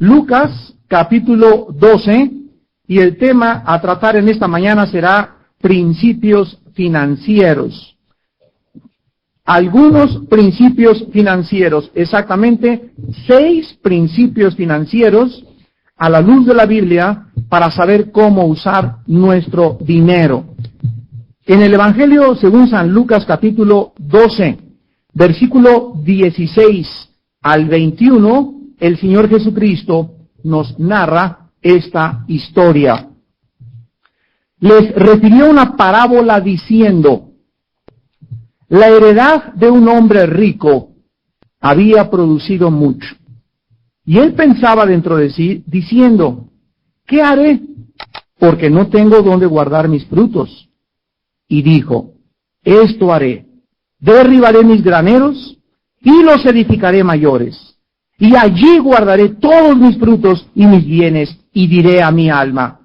Lucas capítulo 12, y el tema a tratar en esta mañana será principios financieros. Algunos principios financieros, exactamente 6 principios financieros a la luz de la Biblia para saber cómo usar nuestro dinero. En el Evangelio según San Lucas capítulo 12, versículo 16 al 21, el Señor Jesucristo nos narra esta historia. Les refirió una parábola diciendo: la heredad de un hombre rico había producido mucho. Y él pensaba dentro de sí, diciendo: ¿qué haré? Porque no tengo dónde guardar mis frutos. Y dijo: esto haré, derribaré mis graneros y los edificaré mayores, y allí guardaré todos mis frutos y mis bienes, y diré a mi alma: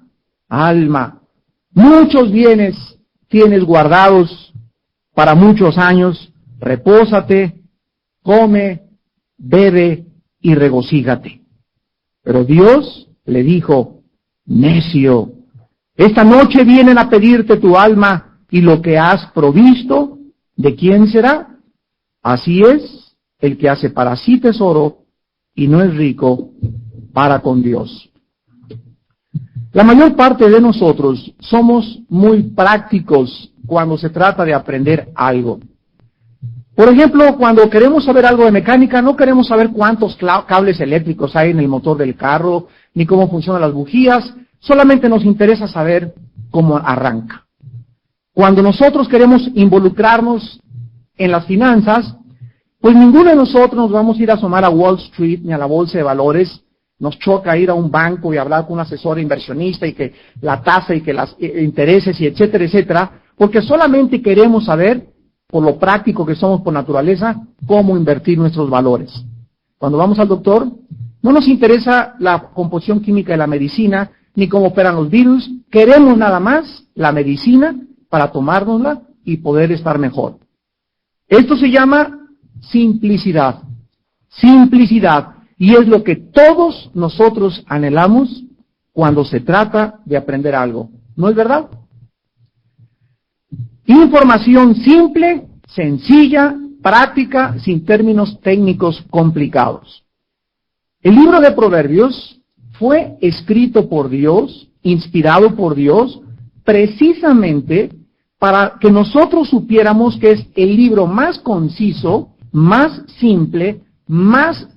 alma, muchos bienes tienes guardados para muchos años, repósate, come, bebe y regocíjate. Pero Dios le dijo: necio, esta noche vienen a pedirte tu alma, y lo que has provisto, ¿de quién será? Así es el que hace para sí tesoro y no es rico para con Dios. La mayor parte de nosotros somos muy prácticos cuando se trata de aprender algo. Por ejemplo, cuando queremos saber algo de mecánica, no queremos saber cuántos cables eléctricos hay en el motor del carro, ni cómo funcionan las bujías, solamente nos interesa saber cómo arranca. Cuando nosotros queremos involucrarnos en las finanzas, pues ninguno de nosotros nos vamos a ir a asomar a Wall Street ni a la bolsa de valores. Nos choca ir a un banco y hablar con un asesor inversionista y que la tasa y que los intereses y etcétera, etcétera, porque solamente queremos saber, por lo práctico que somos por naturaleza, cómo invertir nuestros valores. Cuando vamos al doctor, no nos interesa la composición química de la medicina, ni cómo operan los virus, queremos nada más la medicina para tomárnosla y poder estar mejor. Esto se llama simplicidad. Simplicidad. Y es lo que todos nosotros anhelamos cuando se trata de aprender algo. ¿No es verdad? Información simple, sencilla, práctica, sin términos técnicos complicados. El libro de Proverbios fue escrito por Dios, inspirado por Dios, precisamente para que nosotros supiéramos que es el libro más conciso, más simple, más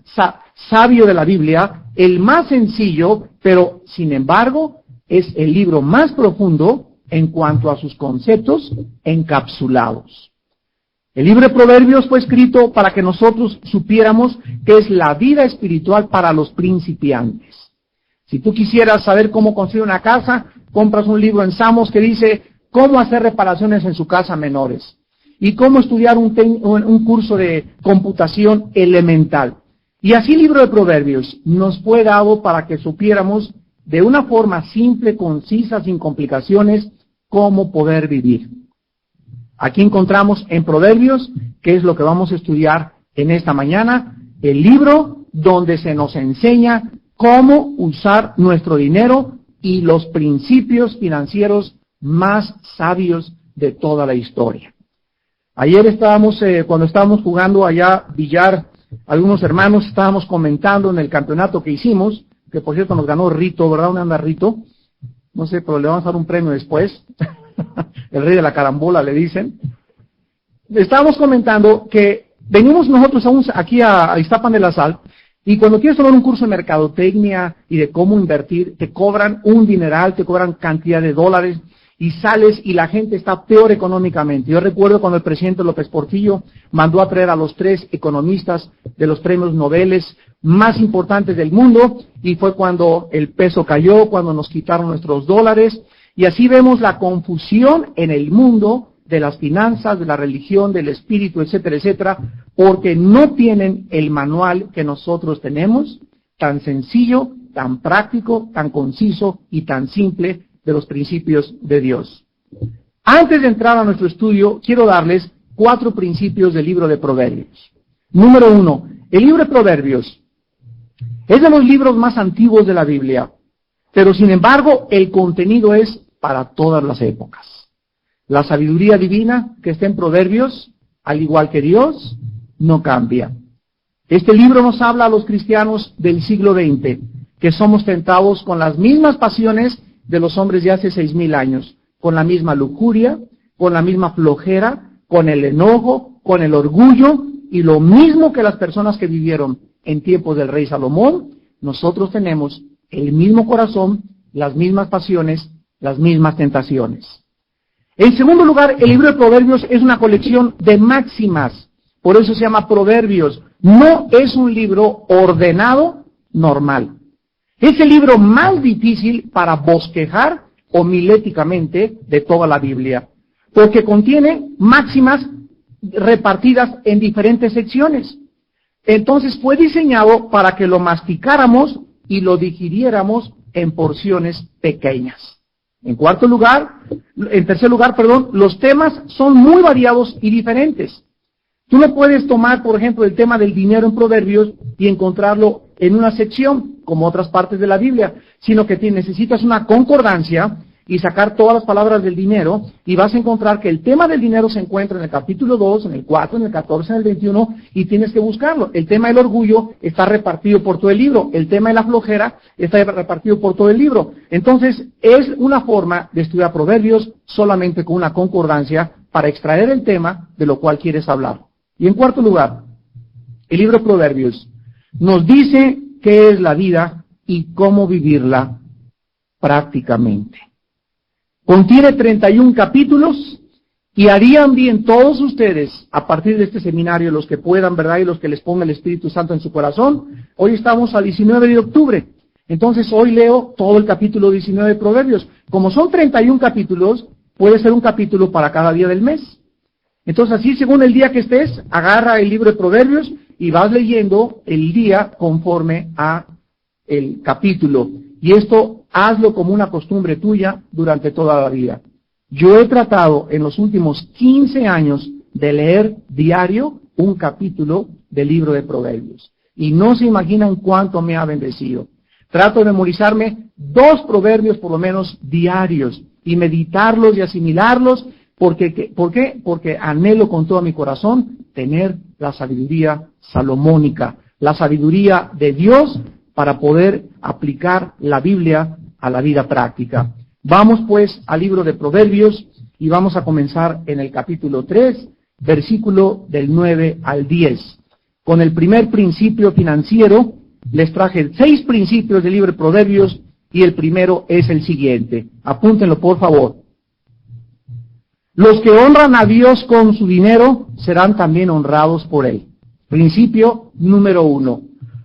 sabio de la Biblia, el más sencillo, pero sin embargo es el libro más profundo en cuanto a sus conceptos encapsulados. El libro de Proverbios fue escrito para que nosotros supiéramos que es la vida espiritual para los principiantes. Si tú quisieras saber cómo construir una casa, compras un libro en Samos que dice cómo hacer reparaciones en su casa menores y cómo estudiar un curso de computación elemental. Y así el libro de Proverbios nos fue dado para que supiéramos de una forma simple, concisa, sin complicaciones, cómo poder vivir. Aquí encontramos en Proverbios, que es lo que vamos a estudiar en esta mañana, el libro donde se nos enseña cómo usar nuestro dinero y los principios financieros más sabios de toda la historia. Ayer cuando estábamos jugando allá billar, algunos hermanos estábamos comentando en el campeonato que hicimos, que por cierto nos ganó Rito, ¿verdad? ¿Dónde anda Rito? No sé, pero le vamos a dar un premio después. El rey de la carambola le dicen. Estábamos comentando que venimos nosotros aquí a Iztapan de la Sal, y cuando quieres tomar un curso de mercadotecnia y de cómo invertir, te cobran un dineral, te cobran cantidad de dólares, y sales y la gente está peor económicamente. Yo recuerdo cuando el presidente López Portillo mandó a traer a los 3 economistas de los premios Nobel más importantes del mundo, y fue cuando el peso cayó, cuando nos quitaron nuestros dólares, y así vemos la confusión en el mundo de las finanzas, de la religión, del espíritu, etcétera, etcétera, porque no tienen el manual que nosotros tenemos, tan sencillo, tan práctico, tan conciso y tan simple, de los principios de Dios. Antes de entrar a nuestro estudio, quiero darles 4 principios del libro de Proverbios. Número 1, el libro de Proverbios Es de los libros más antiguos de la Biblia, pero sin embargo el contenido es para todas las épocas. La sabiduría divina que está en Proverbios, al igual que Dios, no cambia. Este libro nos habla a los cristianos del siglo XX, que somos tentados con las mismas pasiones de los hombres de hace 6,000 años, con la misma lujuria, con la misma flojera, con el enojo, con el orgullo, y lo mismo que las personas que vivieron en tiempos del rey Salomón, nosotros tenemos el mismo corazón, las mismas pasiones, las mismas tentaciones. En segundo lugar, el libro de Proverbios es una colección de máximas, por eso se llama Proverbios. No es un libro ordenado normal. Es el libro más difícil para bosquejar homiléticamente de toda la Biblia, porque contiene máximas repartidas en diferentes secciones. Entonces fue diseñado para que lo masticáramos y lo digiriéramos en porciones pequeñas. En tercer lugar, los temas son muy variados y diferentes. Tú no puedes tomar, por ejemplo, el tema del dinero en Proverbios y encontrarlo en una sección, como otras partes de la Biblia, sino que necesitas una concordancia y sacar todas las palabras del dinero, y vas a encontrar que el tema del dinero se encuentra en el capítulo 2, en el 4, en el 14, en el 21, y tienes que buscarlo. El tema del orgullo está repartido por todo el libro, el tema de la flojera está repartido por todo el libro. Entonces, es una forma de estudiar Proverbios solamente con una concordancia para extraer el tema de lo cual quieres hablar. Y en cuarto lugar, el libro de Proverbios nos dice qué es la vida y cómo vivirla prácticamente. Contiene 31 capítulos y harían bien todos ustedes, a partir de este seminario, los que puedan, ¿verdad? Y los que les ponga el Espíritu Santo en su corazón. Hoy estamos a 19 de octubre. Entonces hoy leo todo el capítulo 19 de Proverbios. Como son 31 capítulos, puede ser un capítulo para cada día del mes. Entonces así, según el día que estés, agarra el libro de Proverbios y vas leyendo el día conforme a el capítulo. Y esto hazlo como una costumbre tuya durante toda la vida. Yo he tratado en los últimos 15 años de leer diario un capítulo del libro de Proverbios. Y no se imaginan cuánto me ha bendecido. Trato de memorizarme 2 proverbios por lo menos diarios y meditarlos y asimilarlos. ¿Por qué? Porque anhelo con todo mi corazón tener la sabiduría salomónica, la sabiduría de Dios para poder aplicar la Biblia a la vida práctica. Vamos pues al libro de Proverbios y vamos a comenzar en el capítulo 3, versículo del 9 al 10. Con el primer principio financiero, les traje 6 principios del libro de Proverbios y el primero es el siguiente. Apúntenlo por favor. Los que honran a Dios con su dinero serán también honrados por Él. Principio número 1.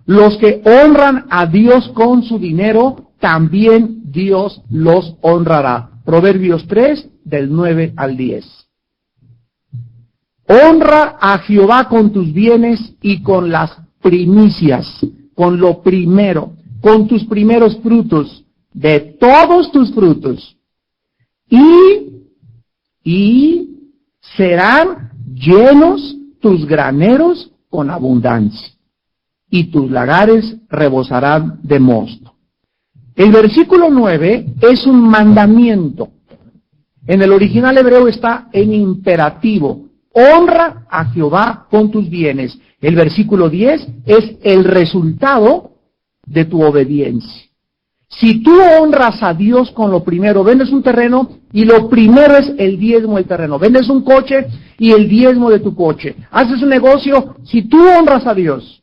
Los que honran a Dios con su dinero, también Dios los honrará. Proverbios 3, del 9 al 10. Honra a Jehová con tus bienes y con las primicias, con lo primero, con tus primeros frutos, de todos tus frutos. Y serán llenos tus graneros con abundancia, y tus lagares rebosarán de mosto. El versículo 9 es un mandamiento. En el original hebreo está en imperativo. Honra a Jehová con tus bienes. El versículo 10 es el resultado de tu obediencia. Si tú honras a Dios con lo primero, vendes un terreno y lo primero es el diezmo del terreno. Vendes un coche y el diezmo de tu coche. Haces un negocio, si tú honras a Dios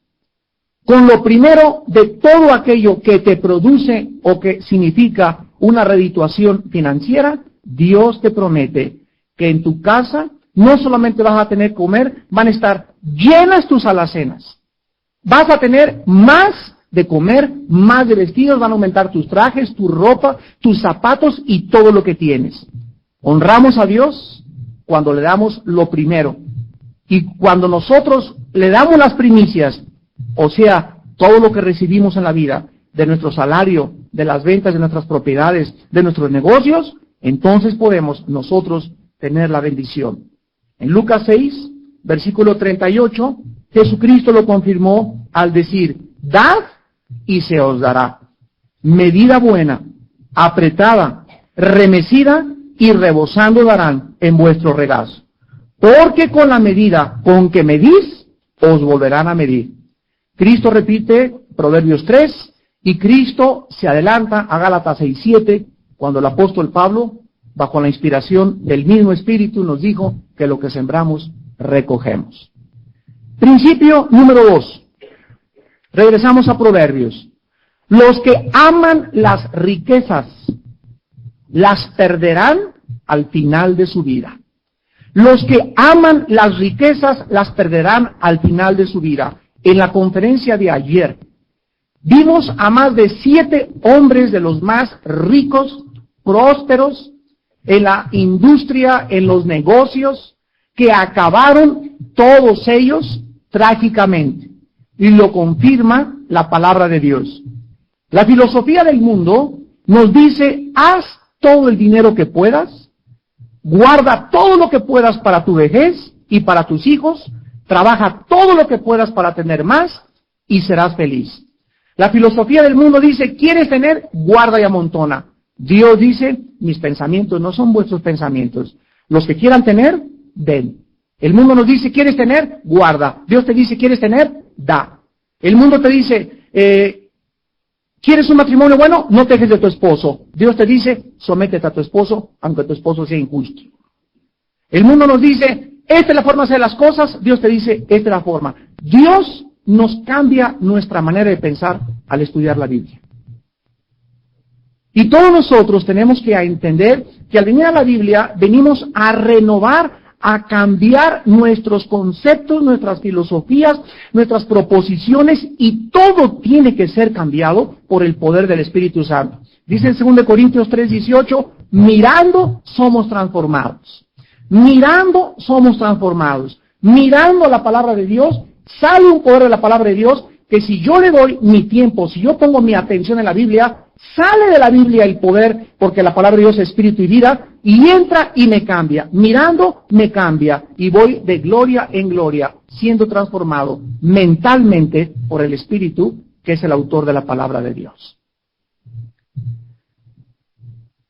con lo primero de todo aquello que te produce o que significa una redituación financiera, Dios te promete que en tu casa no solamente vas a tener que comer, van a estar llenas tus alacenas. Vas a tener más de comer, más de vestidos, van a aumentar tus trajes, tu ropa, tus zapatos y todo lo que tienes. Honramos a Dios cuando le damos lo primero. Y cuando nosotros le damos las primicias, o sea, todo lo que recibimos en la vida, de nuestro salario, de las ventas de nuestras propiedades, de nuestros negocios, entonces podemos nosotros tener la bendición. En Lucas 6, versículo 38, Jesucristo lo confirmó al decir, dad y se os dará. Medida buena, apretada, remecida y rebosando darán en vuestro regazo. Porque con la medida con que medís, os volverán a medir. Cristo repite Proverbios 3 y Cristo se adelanta a Gálatas 6:7 cuando el apóstol Pablo, bajo la inspiración del mismo Espíritu, nos dijo que lo que sembramos, recogemos. Principio número 2. Regresamos a Proverbios. Los que aman las riquezas, las perderán al final de su vida. Los que aman las riquezas, las perderán al final de su vida. En la conferencia de ayer, vimos a más de 7 hombres de los más ricos, prósperos, en la industria, en los negocios, que acabaron todos ellos trágicamente. Y lo confirma la palabra de Dios. La filosofía del mundo nos dice, haz todo el dinero que puedas, guarda todo lo que puedas para tu vejez y para tus hijos, trabaja todo lo que puedas para tener más y serás feliz. La filosofía del mundo dice, ¿quieres tener? Guarda y amontona. Dios dice, mis pensamientos no son vuestros pensamientos. Los que quieran tener, den. El mundo nos dice, ¿quieres tener? Guarda. Dios te dice, ¿quieres tener? Da. El mundo te dice, ¿quieres un matrimonio bueno? No te dejes de tu esposo. Dios te dice, sométete a tu esposo, aunque tu esposo sea injusto. El mundo nos dice, esta es la forma de hacer las cosas. Dios te dice, esta es la forma. Dios nos cambia nuestra manera de pensar al estudiar la Biblia. Y todos nosotros tenemos que entender que al venir a la Biblia venimos a renovar, a cambiar nuestros conceptos, nuestras filosofías, nuestras proposiciones, y todo tiene que ser cambiado por el poder del Espíritu Santo. Dice en 2 Corintios 3:18, mirando somos transformados. Mirando somos transformados. Mirando la palabra de Dios, sale un poder de la palabra de Dios que si yo le doy mi tiempo, si yo pongo mi atención en la Biblia, sale de la Biblia el poder, porque la palabra de Dios es espíritu y vida, y entra y me cambia. Mirando, me cambia, y voy de gloria en gloria, siendo transformado mentalmente por el Espíritu, que es el autor de la palabra de Dios.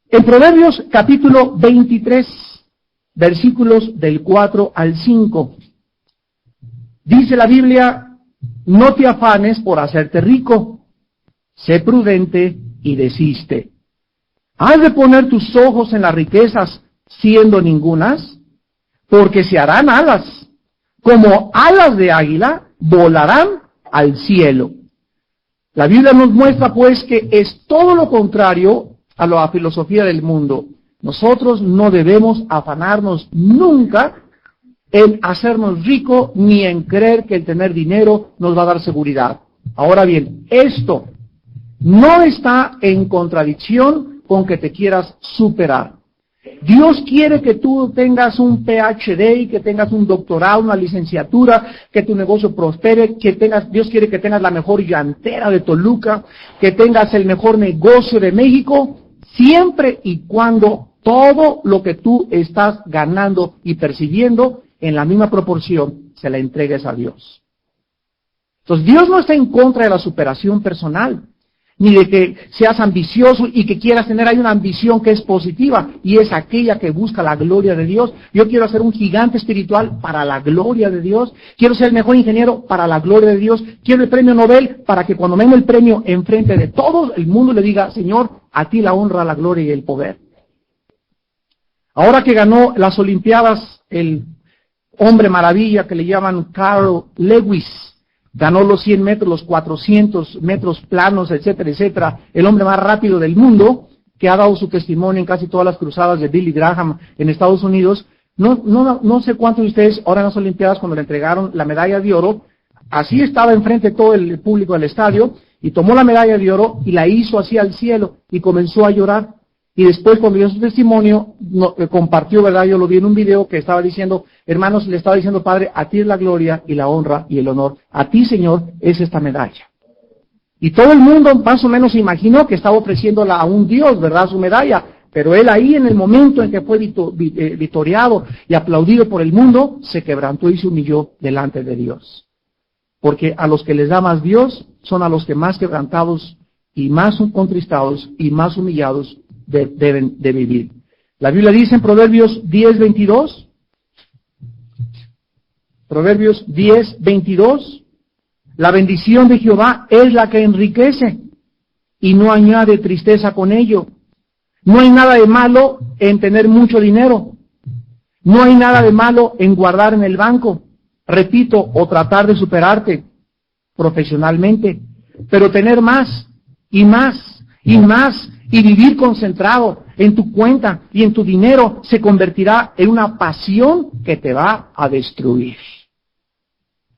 En Proverbios capítulo 23, versículos del 4 al 5, dice la Biblia, no te afanes por hacerte rico, sé prudente y desiste. ¿Has de poner tus ojos en las riquezas, siendo ningunas? Porque se harán alas, como alas de águila, volarán al cielo. La Biblia nos muestra pues que es todo lo contrario a la filosofía del mundo. Nosotros no debemos afanarnos nunca en hacernos ricos, ni en creer que el tener dinero nos va a dar seguridad. Ahora bien, esto no está en contradicción con que te quieras superar. Dios quiere que tú tengas un PhD y que tengas un doctorado, una licenciatura, que tu negocio prospere, Dios quiere que tengas la mejor llantera de Toluca, que tengas el mejor negocio de México, siempre y cuando todo lo que tú estás ganando y percibiendo en la misma proporción se la entregues a Dios. Entonces Dios no está en contra de la superación personal, ni de que seas ambicioso y que quieras tener ahí una ambición que es positiva, y es aquella que busca la gloria de Dios. Yo quiero ser un gigante espiritual para la gloria de Dios, quiero ser el mejor ingeniero para la gloria de Dios, quiero el premio Nobel para que cuando me den el premio enfrente de todo el mundo le diga, Señor, a ti la honra, la gloria y el poder. Ahora que ganó las Olimpiadas el hombre maravilla que le llaman Carl Lewis, ganó los 100 metros, los 400 metros planos, etcétera, etcétera, el hombre más rápido del mundo, que ha dado su testimonio en casi todas las cruzadas de Billy Graham en Estados Unidos. No sé cuántos de ustedes ahora en las Olimpiadas, cuando le entregaron la medalla de oro, así estaba enfrente de todo el público del estadio, y tomó la medalla de oro y la hizo así al cielo, y comenzó a llorar. Y después, cuando dio su testimonio, compartió, ¿verdad? Yo lo vi en un video que estaba diciendo, hermanos, le estaba diciendo, Padre, a ti es la gloria y la honra y el honor. A ti, Señor, es esta medalla. Y todo el mundo más o menos imaginó que estaba ofreciéndola a un Dios, ¿verdad? Su medalla. Pero él ahí, en el momento en que fue victoriado y aplaudido por el mundo, se quebrantó y se humilló delante de Dios. porque a los que les da más Dios son a los que más quebrantados y más contristados y más humillados deben de vivir. La Biblia dice en Proverbios 10:22, Proverbios 10:22, la bendición de Jehová es la que enriquece y no añade tristeza con ello. No hay nada de malo en tener mucho dinero. No hay nada de malo en guardar en el banco, repito, o tratar de superarte profesionalmente, pero tener más y más y más y vivir concentrado en tu cuenta y en tu dinero se convertirá en una pasión que te va a destruir.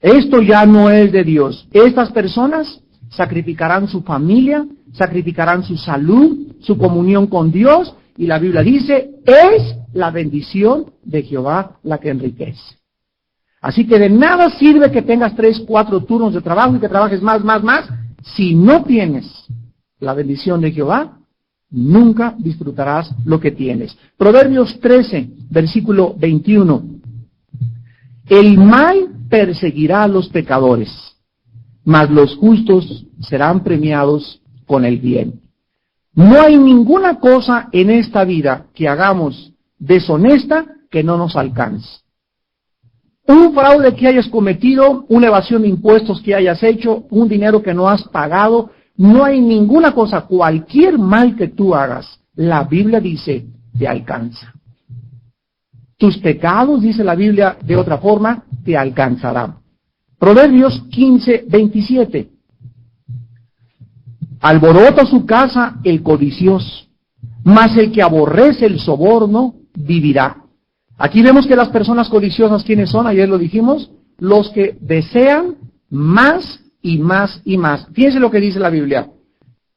Esto ya no es de Dios. Estas personas sacrificarán su familia, sacrificarán su salud, su comunión con Dios, y la Biblia dice, es la bendición de Jehová la que enriquece. Así que de nada sirve que tengas 3, 4 turnos de trabajo y que trabajes más, si no tienes la bendición de Jehová, nunca disfrutarás lo que tienes. Proverbios 13, versículo 21. El mal perseguirá a los pecadores, mas los justos serán premiados con el bien. No hay ninguna cosa en esta vida que hagamos deshonesta que no nos alcance. Un fraude que hayas cometido, una evasión de impuestos que hayas hecho, un dinero que no has pagado, no hay ninguna cosa, cualquier mal que tú hagas, la Biblia dice, te alcanza. Tus pecados, dice la Biblia de otra forma, te alcanzarán. Proverbios 15:27. Alborota su casa el codicioso, mas el que aborrece el soborno vivirá. Aquí vemos que las personas codiciosas, ¿quiénes son? Ayer lo dijimos, los que desean más y más y más. Fíjense lo que dice la Biblia.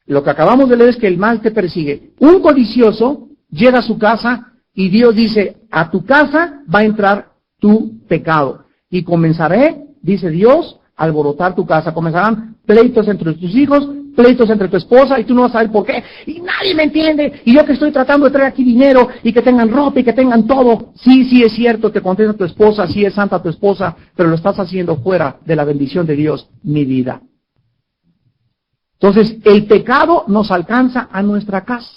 Lo que acabamos de leer es que el mal te persigue. Un codicioso llega a su casa y Dios dice, a tu casa va a entrar tu pecado. Y comenzaré, dice Dios, a alborotar tu casa. Comenzarán pleitos entre tus hijos, pleitos entre tu esposa, y tú no vas a saber por qué, y nadie me entiende, y yo que estoy tratando de traer aquí dinero, y que tengan ropa, y que tengan todo. Sí, es cierto, te contesta tu esposa, sí es santa tu esposa, pero lo estás haciendo fuera de la bendición de Dios, mi vida. Entonces, el pecado nos alcanza a nuestra casa.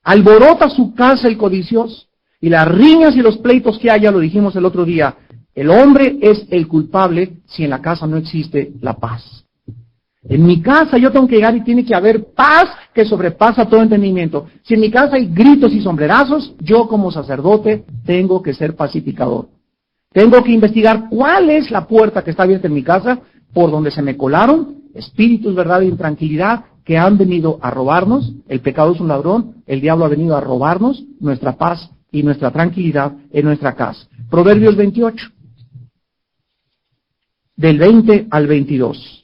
Alborota su casa el codicioso, y las riñas y los pleitos que haya, lo dijimos el otro día, el hombre es el culpable si en la casa no existe la paz. En mi casa yo tengo que llegar y tiene que haber paz que sobrepasa todo entendimiento. Si en mi casa hay gritos y sombrerazos, yo como sacerdote tengo que ser pacificador. Tengo que investigar cuál es la puerta que está abierta en mi casa, por donde se me colaron espíritus, verdad, y intranquilidad que han venido a robarnos. El pecado es un ladrón, el diablo ha venido a robarnos nuestra paz y nuestra tranquilidad en nuestra casa. Proverbios 28, del 20 al 22.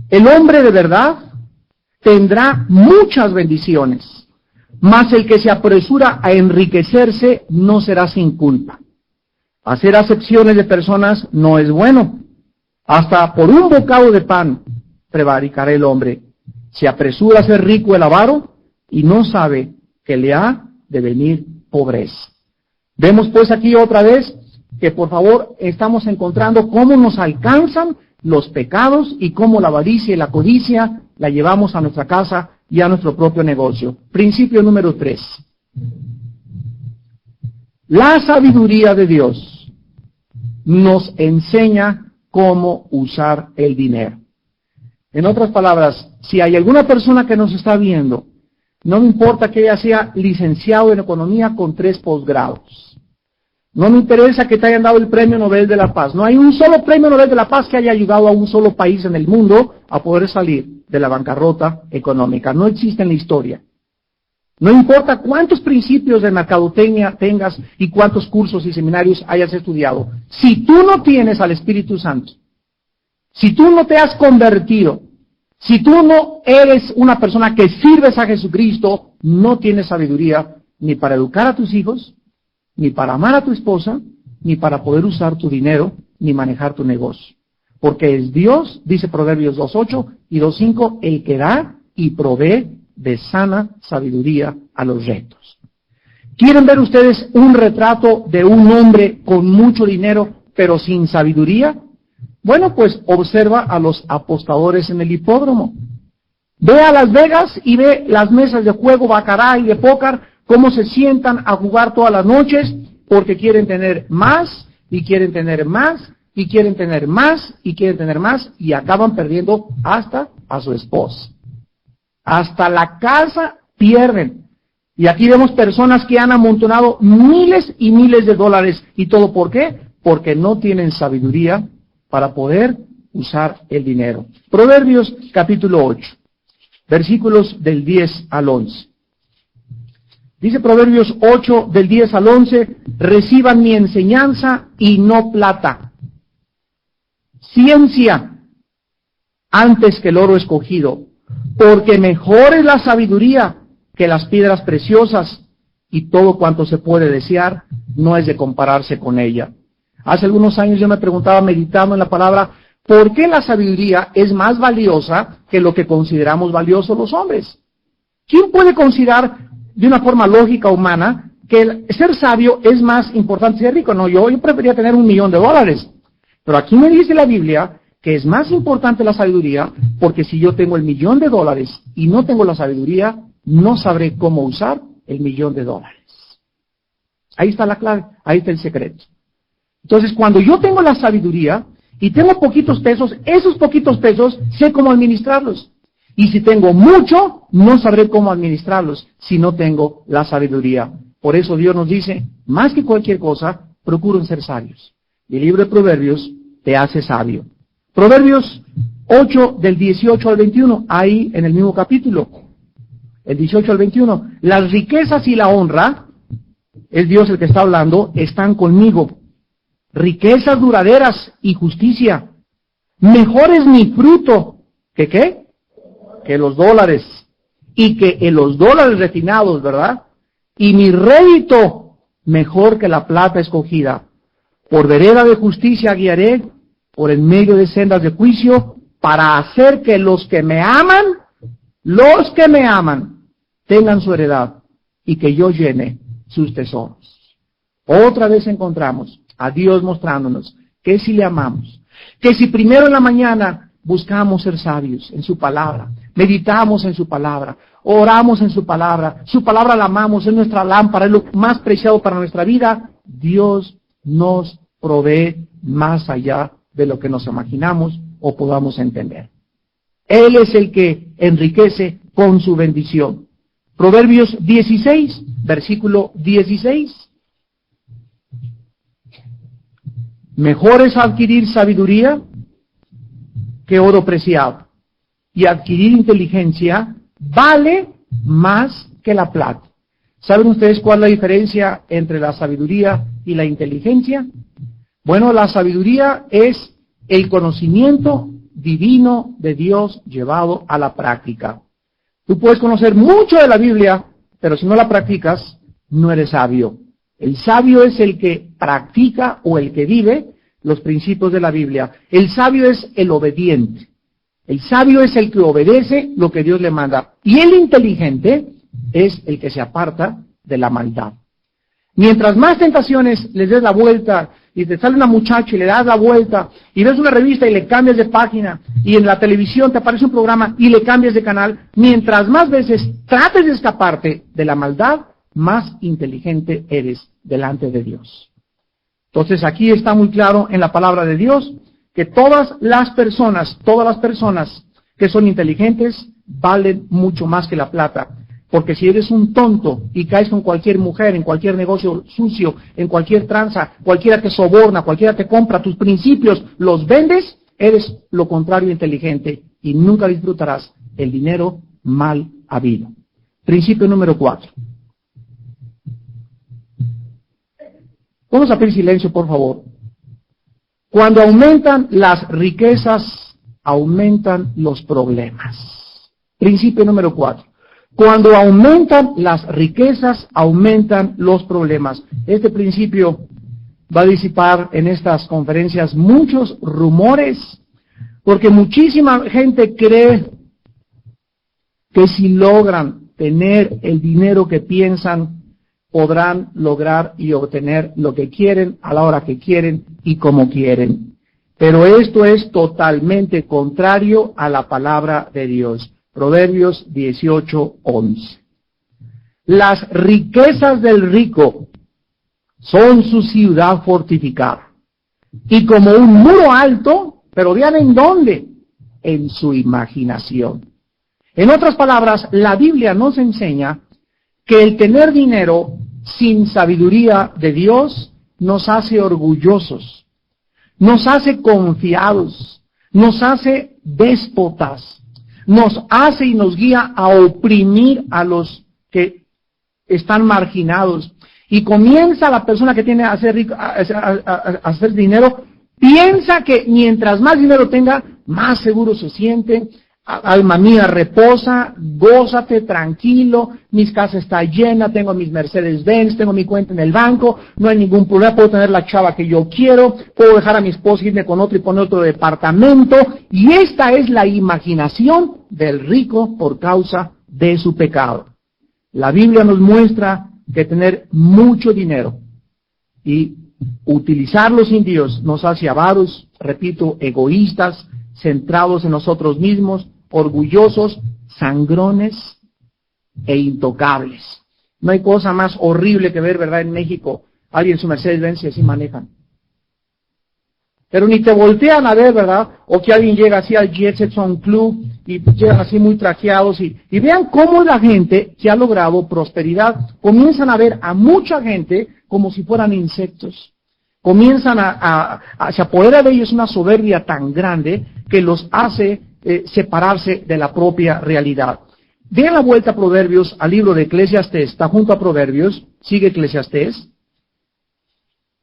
El hombre de verdad tendrá muchas bendiciones, mas el que se apresura a enriquecerse no será sin culpa. Hacer acepciones de personas no es bueno. Hasta por un bocado de pan prevaricará el hombre. Se apresura a ser rico el avaro y no sabe que le ha de venir pobreza. Vemos pues aquí otra vez que por favor estamos encontrando cómo nos alcanzan los pecados y cómo la avaricia y la codicia la llevamos a nuestra casa y a nuestro propio negocio. Principio número 3. La sabiduría de Dios nos enseña cómo usar el dinero. En otras palabras, si hay alguna persona que nos está viendo, no me importa que ella sea licenciado en economía con 3 posgrados. No me interesa que te hayan dado el Premio Nobel de la Paz. No hay un solo Premio Nobel de la Paz que haya ayudado a un solo país en el mundo a poder salir de la bancarrota económica. No existe en la historia. No importa cuántos principios de mercadotecnia tengas y cuántos cursos y seminarios hayas estudiado. Si tú no tienes al Espíritu Santo, si tú no te has convertido, si tú no eres una persona que sirves a Jesucristo, no tienes sabiduría ni para educar a tus hijos, ni para amar a tu esposa, ni para poder usar tu dinero, ni manejar tu negocio. Porque es Dios, dice Proverbios 2:8 y 2:5, el que da y provee de sana sabiduría a los rectos. ¿Quieren ver ustedes un retrato de un hombre con mucho dinero pero sin sabiduría. Bueno, pues observa a los apostadores en el hipódromo. Ve a Las Vegas y ve las mesas de juego, baccarat y de póker, cómo se sientan a jugar todas las noches porque quieren tener más y quieren tener más y quieren tener más y quieren tener más y acaban perdiendo hasta a su esposa. Hasta la casa pierden. Y aquí vemos personas que han amontonado miles y miles de dólares. ¿Y todo por qué? Porque no tienen sabiduría para poder usar el dinero. Proverbios capítulo 8, versículos del 10 al 11. Dice Proverbios 8, del 10 al 11, reciban mi enseñanza y no plata, ciencia antes que el oro escogido, porque mejor es la sabiduría que las piedras preciosas, y todo cuanto se puede desear no es de compararse con ella. Hace algunos años yo me preguntaba, meditando en la palabra, ¿por qué la sabiduría es más valiosa que lo que consideramos valioso los hombres? ¿Quién puede considerar de una forma lógica humana que el ser sabio es más importante que ser rico? No, yo preferiría tener $1,000,000. Pero aquí me dice la Biblia que es más importante la sabiduría, porque si yo tengo $1,000,000 y no tengo la sabiduría, no sabré cómo usar $1,000,000. Ahí está la clave, ahí está el secreto. Entonces, cuando yo tengo la sabiduría y tengo poquitos pesos, esos poquitos pesos sé cómo administrarlos. Y si tengo mucho, no sabré cómo administrarlos si no tengo la sabiduría. Por eso Dios nos dice, más que cualquier cosa, procuren ser sabios. Y el libro de Proverbios te hace sabio. Proverbios 8, del 18 al 21, ahí en el mismo capítulo. El 18 al 21. Las riquezas y la honra, es Dios el que está hablando, están conmigo. Riquezas duraderas y justicia. Mejor es mi fruto que ¿qué? Que los dólares. Y que en los dólares refinados, ¿verdad? Y mi rédito mejor que la plata escogida. Por vereda de justicia guiaré, por en medio de sendas de juicio, para hacer que los que me aman, tengan su heredad, y que yo llene sus tesoros. Otra vez encontramos a Dios mostrándonos que si le amamos, que si primero en la mañana buscamos ser sabios en su palabra, meditamos en su palabra, oramos en su palabra la amamos, es nuestra lámpara, es lo más preciado para nuestra vida, Dios nos provee más allá de lo que nos imaginamos o podamos entender. Él es el que enriquece con su bendición. Proverbios 16, versículo 16. Mejor es adquirir sabiduría que oro preciado, y adquirir inteligencia vale más que la plata. ¿Saben ustedes cuál es la diferencia entre la sabiduría y la inteligencia? Bueno, la sabiduría es el conocimiento divino de Dios llevado a la práctica. Tú puedes conocer mucho de la Biblia, pero si no la practicas, no eres sabio. El sabio es el que practica o el que vive los principios de la Biblia. El sabio es el obediente. El sabio es el que obedece lo que Dios le manda. Y el inteligente es el que se aparta de la maldad. Mientras más tentaciones les des la vuelta, y te sale una muchacha y le das la vuelta, y ves una revista y le cambias de página, y en la televisión te aparece un programa y le cambias de canal, mientras más veces trates de escaparte de la maldad, más inteligente eres delante de Dios. Entonces aquí está muy claro en la palabra de Dios que todas las personas que son inteligentes valen mucho más que la plata. Porque si eres un tonto y caes con cualquier mujer, en cualquier negocio sucio, en cualquier tranza, cualquiera te soborna, cualquiera te compra tus principios, los vendes, eres lo contrario inteligente y nunca disfrutarás el dinero mal habido. Principio número 4. Vamos a pedir silencio, por favor. Cuando aumentan las riquezas, aumentan los problemas. Principio número 4. Cuando aumentan las riquezas, aumentan los problemas. Este principio va a disipar en estas conferencias muchos rumores, porque muchísima gente cree que si logran tener el dinero que piensan podrán lograr y obtener lo que quieren, a la hora que quieren y como quieren. Pero esto es totalmente contrario a la palabra de Dios. Proverbios 18:11. Las riquezas del rico son su ciudad fortificada, y como un muro alto, pero vean en dónde, en su imaginación. En otras palabras, la Biblia nos enseña que el tener dinero sin sabiduría de Dios nos hace orgullosos, nos hace confiados, nos hace déspotas, nos hace y nos guía a oprimir a los que están marginados. Y comienza la persona que tiene a hacer dinero, piensa que mientras más dinero tenga, más seguro se siente. Alma mía, reposa, gózate, tranquilo, mi casa está llena, tengo mis Mercedes-Benz, tengo mi cuenta en el banco, no hay ningún problema, puedo tener la chava que yo quiero, puedo dejar a mi esposa irme con otro y poner otro departamento. Y esta es la imaginación del rico por causa de su pecado. La Biblia nos muestra que tener mucho dinero y utilizarlo sin Dios nos hace avaros, repito, egoístas, centrados en nosotros mismos, orgullosos, sangrones e intocables. No hay cosa más horrible que ver, ¿verdad?, en México, alguien en su Mercedes-Benz y así manejan. Pero ni te voltean a ver, ¿verdad? O que alguien llega así al Jet Set Club y llegan así muy trajeados y vean cómo la gente que ha logrado prosperidad comienzan a ver a mucha gente como si fueran insectos. Comienzan se apodera de ellos una soberbia tan grande que los hace separarse de la propia realidad. Den la vuelta a Proverbios, al libro de Eclesiastés, está junto a Proverbios, sigue Eclesiastés.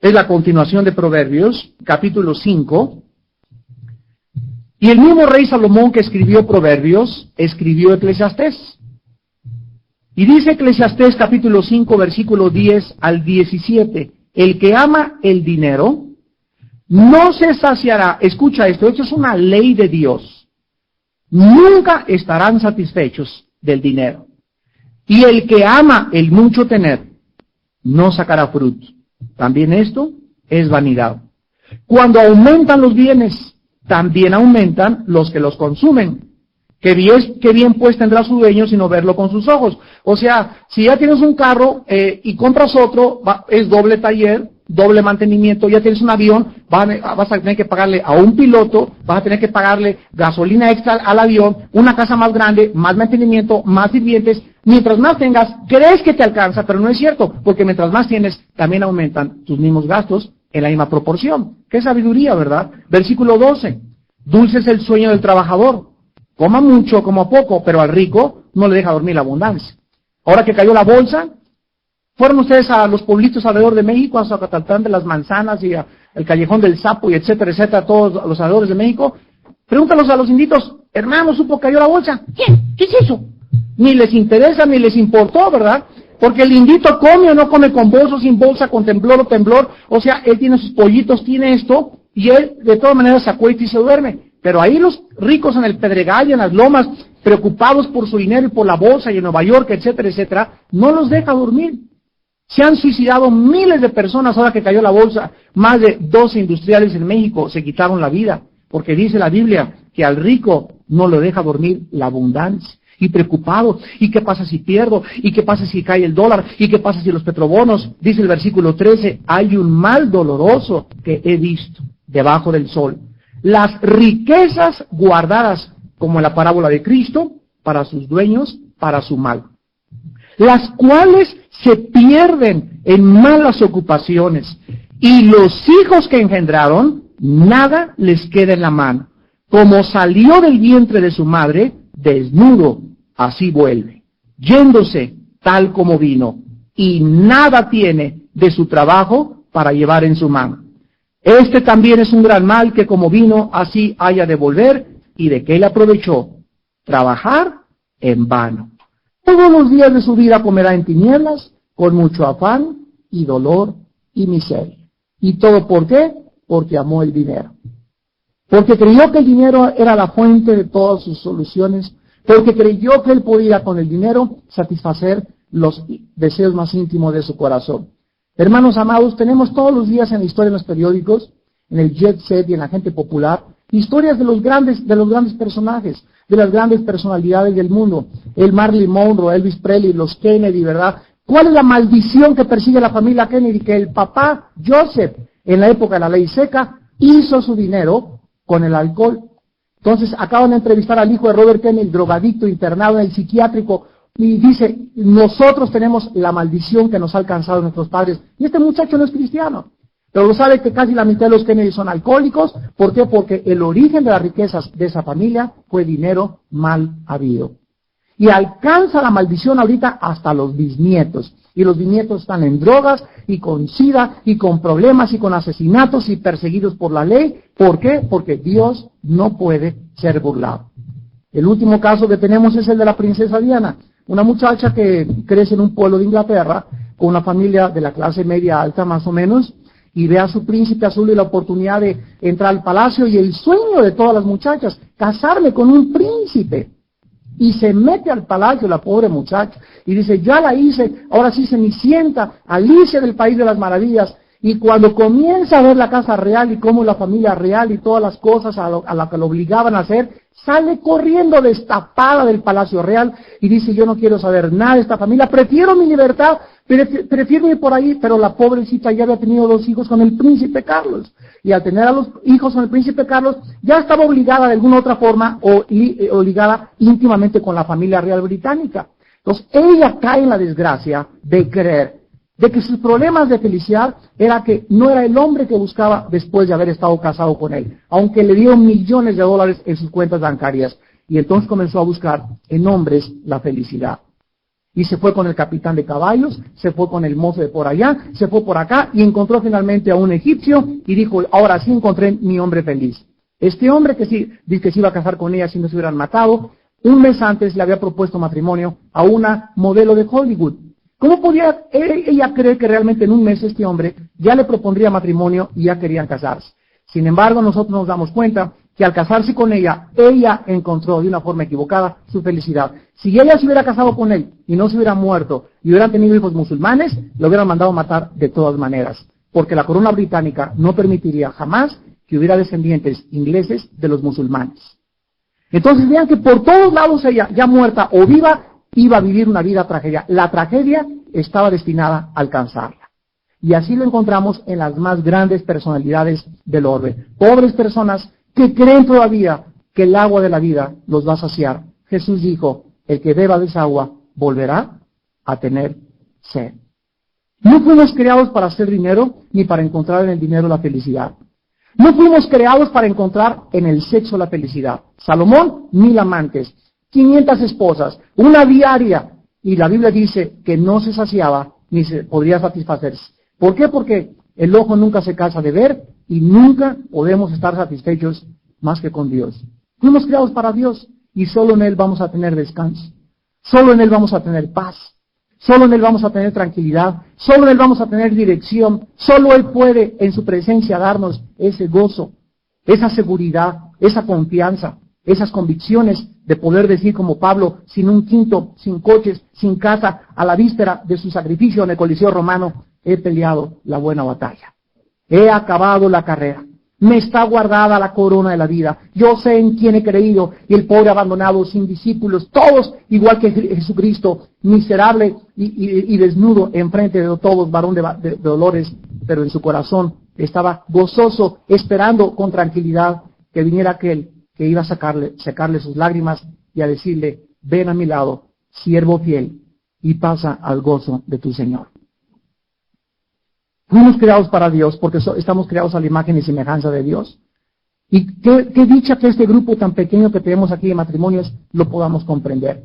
Es la continuación de Proverbios, capítulo 5. Y el mismo rey Salomón que escribió Proverbios, escribió Eclesiastés. Y dice Eclesiastés capítulo 5, versículo 10 al 17. El que ama el dinero no se saciará. Escucha esto es una ley de Dios. Nunca estarán satisfechos del dinero. Y el que ama el mucho tener no sacará fruto. También esto es vanidad. Cuando aumentan los bienes, también aumentan los que los consumen. Qué bien pues tendrá su dueño sino verlo con sus ojos. O sea, si ya tienes un carro y compras otro, es doble taller, doble mantenimiento. Ya tienes un avión, vas a tener que pagarle a un piloto, vas a tener que pagarle gasolina extra al avión, una casa más grande, más mantenimiento, más sirvientes. Mientras más tengas, crees que te alcanza, pero no es cierto, porque mientras más tienes, también aumentan tus mismos gastos en la misma proporción. Qué sabiduría, ¿verdad? Versículo 12. Dulce es el sueño del trabajador. Coma mucho, coma poco, pero al rico no le deja dormir la abundancia. Ahora que cayó la bolsa, ¿fueron ustedes a los pueblitos alrededor de México, a Zacataltán de las Manzanas y al Callejón del Sapo y etcétera, etcétera, todos los alrededores de México? Pregúntalos a los inditos, hermano, ¿supo que cayó la bolsa? ¿Quién? ¿Qué es eso? Ni les interesa, ni les importó, ¿verdad? Porque el indito come o no come con bolsa, sin bolsa, con temblor o temblor. O sea, él tiene sus pollitos, tiene esto, y él de todas maneras se acuesta y se duerme. Pero ahí los ricos en el Pedregal y en las lomas, preocupados por su dinero y por la bolsa y en Nueva York, etcétera, etcétera, no los deja dormir. Se han suicidado miles de personas ahora que cayó la bolsa. Más de 12 industriales en México se quitaron la vida, porque dice la Biblia que al rico no le deja dormir la abundancia. Y preocupado, ¿y qué pasa si pierdo? ¿Y qué pasa si cae el dólar? ¿Y qué pasa si los petrobonos? Dice el versículo 13, hay un mal doloroso que he visto debajo del sol. Las riquezas guardadas, como en la parábola de Cristo, para sus dueños, para su mal. Las cuales se pierden en malas ocupaciones. Y los hijos que engendraron, nada les queda en la mano. Como salió del vientre de su madre, desnudo, así vuelve, yéndose tal como vino, y nada tiene de su trabajo para llevar en su mano. Este también es un gran mal que como vino, así haya de volver, y de qué le aprovechó, trabajar en vano. Todos los días de su vida comerá en tinieblas, con mucho afán y dolor y miseria. ¿Y todo por qué? Porque amó el dinero. Porque creyó que el dinero era la fuente de todas sus soluciones, porque creyó que él podía con el dinero satisfacer los deseos más íntimos de su corazón. Hermanos amados, tenemos todos los días en la historia, en los periódicos, en el jet set y en la gente popular, historias de los grandes personajes, de las grandes personalidades del mundo. El Marilyn Monroe, Elvis Presley, los Kennedy, ¿verdad? ¿Cuál es la maldición que persigue la familia Kennedy? Que el papá Joseph, en la época de la ley seca, hizo su dinero con el alcohol. Entonces acaban de entrevistar al hijo de Robert Kennedy, drogadicto, internado en el psiquiátrico, y dice, nosotros tenemos la maldición que nos ha alcanzado nuestros padres. Y este muchacho no es cristiano, pero lo sabe que casi la mitad de los Kennedy son alcohólicos. ¿Por qué? Porque el origen de las riquezas de esa familia fue dinero mal habido. Y alcanza la maldición ahorita hasta los bisnietos. Y los bisnietos están en drogas, y con sida, y con problemas, y con asesinatos, y perseguidos por la ley. ¿Por qué? Porque Dios no puede ser burlado. El último caso que tenemos es el de la princesa Diana, una muchacha que crece en un pueblo de Inglaterra, con una familia de la clase media alta más o menos, y ve a su príncipe azul y la oportunidad de entrar al palacio, y el sueño de todas las muchachas, casarme con un príncipe. Y se mete al palacio la pobre muchacha, y dice, ya la hice, ahora sí Cenicienta, Alicia del País de las Maravillas. Y cuando comienza a ver la casa real y cómo la familia real y todas las cosas a la que lo obligaban a hacer, sale corriendo destapada del palacio real y dice, yo no quiero saber nada de esta familia, prefiero mi libertad, prefiero ir por ahí. Pero la pobrecita ya había tenido 2 hijos con el príncipe Carlos, y al tener a los hijos con el príncipe Carlos, ya estaba obligada de alguna otra forma o ligada íntimamente con la familia real británica. Entonces ella cae en la desgracia de creer de que sus problemas de felicidad era que no era el hombre que buscaba después de haber estado casado con él, aunque le dieron millones de dólares en sus cuentas bancarias. Y entonces comenzó a buscar en hombres la felicidad. Y se fue con el capitán de caballos, se fue con el mozo de por allá, se fue por acá y encontró finalmente a un egipcio y dijo, ahora sí encontré mi hombre feliz. Este hombre que sí, dice que se iba a casar con ella si no se hubieran matado, un mes antes le había propuesto matrimonio a una modelo de Hollywood. ¿Cómo podía ella creer que realmente en un mes este hombre ya le propondría matrimonio y ya querían casarse? Sin embargo, nosotros nos damos cuenta que al casarse con ella, ella encontró de una forma equivocada su felicidad. Si ella se hubiera casado con él y no se hubiera muerto y hubieran tenido hijos musulmanes, lo hubieran mandado matar de todas maneras, porque la corona británica no permitiría jamás que hubiera descendientes ingleses de los musulmanes. Entonces vean que por todos lados ella, ya muerta o viva, iba a vivir una vida tragedia. La tragedia estaba destinada a alcanzarla. Y así lo encontramos en las más grandes personalidades del orbe. Pobres personas que creen todavía que el agua de la vida los va a saciar. Jesús dijo, el que beba de esa agua volverá a tener sed. No fuimos creados para hacer dinero, ni para encontrar en el dinero la felicidad. No fuimos creados para encontrar en el sexo la felicidad. Salomón, 1000 amantes. 500 esposas, una diaria, y la Biblia dice que no se saciaba ni se podría satisfacerse. ¿Por qué? Porque el ojo nunca se cansa de ver y nunca podemos estar satisfechos más que con Dios. Fuimos creados para Dios y solo en Él vamos a tener descanso, solo en Él vamos a tener paz, solo en Él vamos a tener tranquilidad, solo en Él vamos a tener dirección, solo Él puede en su presencia darnos ese gozo, esa seguridad, esa confianza, esas convicciones de poder decir como Pablo, sin un quinto, sin coches, sin casa, a la víspera de su sacrificio en el Coliseo Romano, he peleado la buena batalla. He acabado la carrera. Me está guardada la corona de la vida. Yo sé en quién he creído, y el pobre abandonado, sin discípulos, todos igual que Jesucristo, miserable y desnudo enfrente de todos, varón de dolores, pero en su corazón estaba gozoso, esperando con tranquilidad que viniera aquel que iba a secarle sus lágrimas y a decirle, ven a mi lado, siervo fiel, y pasa al gozo de tu Señor. Fuimos creados para Dios porque estamos creados a la imagen y semejanza de Dios. Y qué dicha que este grupo tan pequeño que tenemos aquí de matrimonios lo podamos comprender.